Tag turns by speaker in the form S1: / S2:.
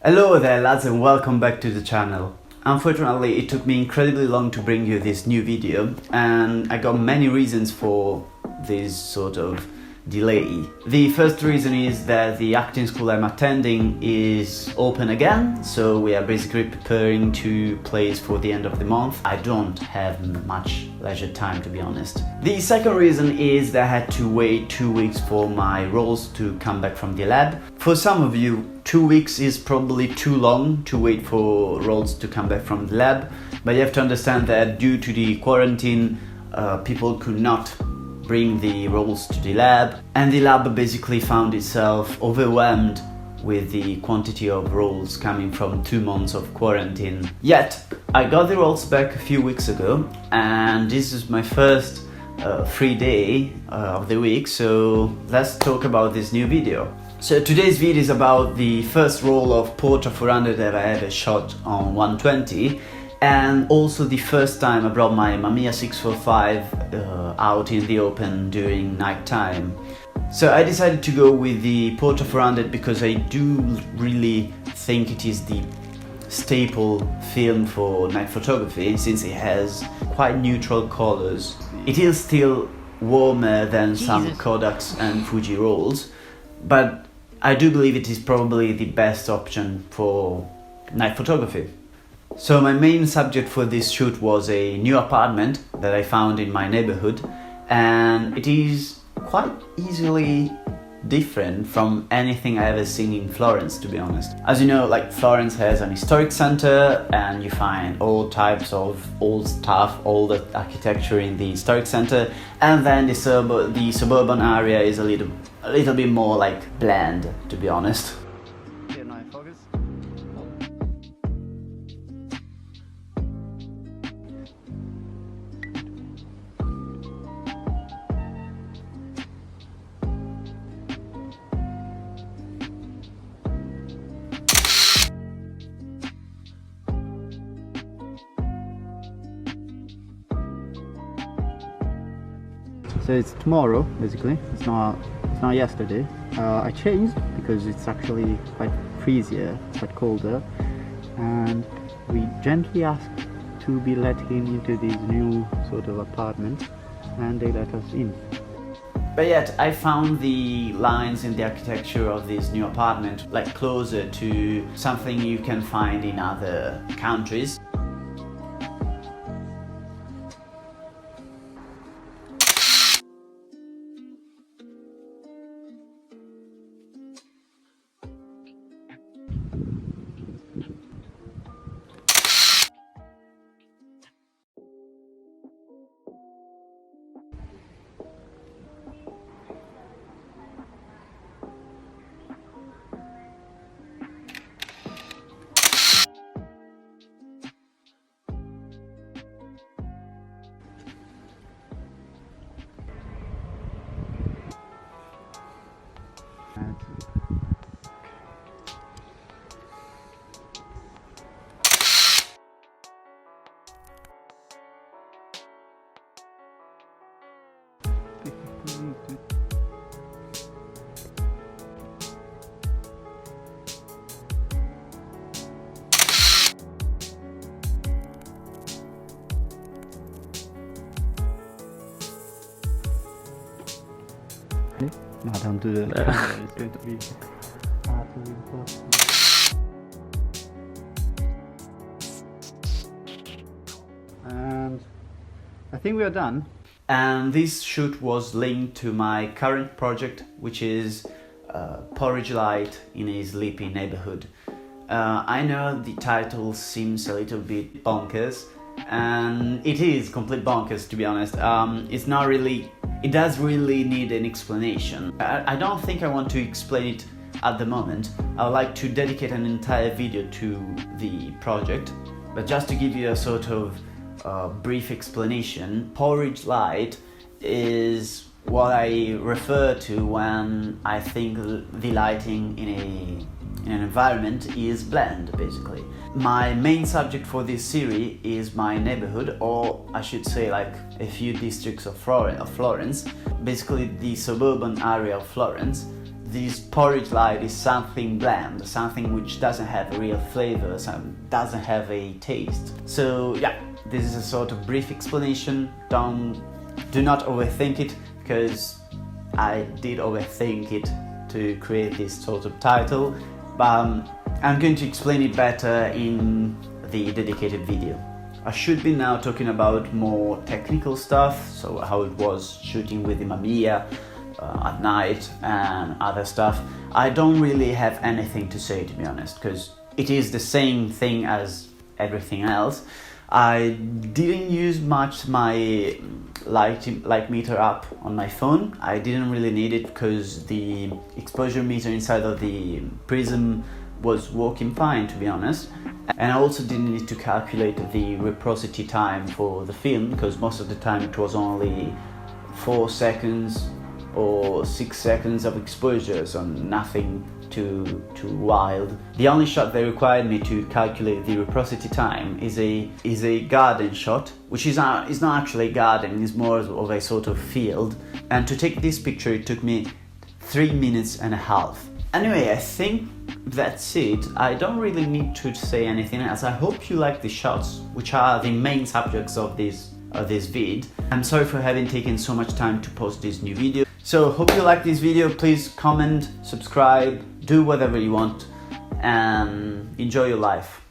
S1: Hello there lads and welcome back to the channel. Unfortunately, it took me incredibly long to bring you this new video and I got many reasons for this sort of delay. The first reason is that the acting school I'm attending is open again, so we are basically preparing to plays for the end of the month. I don't have much leisure time, to be honest. The second reason is that I had to wait 2 weeks for my roles to come back from the lab. For some of you, 2 weeks is probably too long to wait for roles to come back from the lab, but you have to understand that due to the quarantine, people could not bring the roles to the lab, and the lab basically found itself overwhelmed with the quantity of roles coming from 2 months of quarantine. Yet, I got the roles back a few weeks ago, and this is my first free day of the week, so let's talk about this new video. So today's video is about the first roll of PORTRA 400 that I ever shot on 120, and also the first time I brought my Mamiya 645 out in the open during night time. So I decided to go with the PORTRA 400 because I do really think it is the staple film for night photography, since it has quite neutral colors. It is still warmer than some Kodaks and Fuji rolls, but I do believe it is probably the best option for night photography. So my main subject for this shoot was a new apartment that I found in my neighborhood, and it is quite easily different from anything I ever seen in Florence, to be honest. As you know, like, Florence has an historic center and you find all types of old stuff, all the architecture in the historic center, and then the suburban area is a little bit more like bland, to be honest. So it's tomorrow, basically. It's not yesterday. I changed because it's actually quite freezier, quite colder, and we gently asked to be let into this new sort of apartment, and they let us in. But yet I found the lines in the architecture of this new apartment like closer to something you can find in other countries. No, don't do that. It's going to be hard to reinforce. And I think we are done. And this shoot was linked to my current project, which is porridge light in a sleepy neighborhood. I know the title seems a little bit bonkers, and it is complete bonkers, to be honest. It's not really. It does really need an explanation. I don't think I want to explain it at the moment. I would like to dedicate an entire video to the project, but just to give you a sort of brief explanation, porridge light is what I refer to when I think the lighting in an environment is bland, basically. My main subject for this series is my neighborhood, or I should say like a few districts of Florence, basically the suburban area of Florence. this porridge light is something bland, something which doesn't have a real flavor, doesn't have a taste. So yeah, this is a sort of brief explanation. Do not overthink it, because I did overthink it to create this sort of title, but I'm going to explain it better in the dedicated video. I should be now talking about more technical stuff, so how it was shooting with the Mamiya at night and other stuff. I don't really have anything to say, to be honest, because it is the same thing as everything else. I didn't use much my light meter app on my phone. I didn't really need it because the exposure meter inside of the prism was working fine, to be honest. And I also didn't need to calculate the reciprocity time for the film, because most of the time it was only 4 seconds or 6 seconds of exposure, so nothing too wild. The only shot they required me to calculate the reciprocity time is a garden shot, which is not actually a garden, it's more of a sort of field. And to take this picture it took me 3 minutes and a half. Anyway, I think that's it. I don't really need to say anything else. I hope you like the shots, which are the main subjects of this vid. I'm sorry for having taken so much time to post this new video. So hope you like this video. Please comment, subscribe, do whatever you want, and enjoy your life.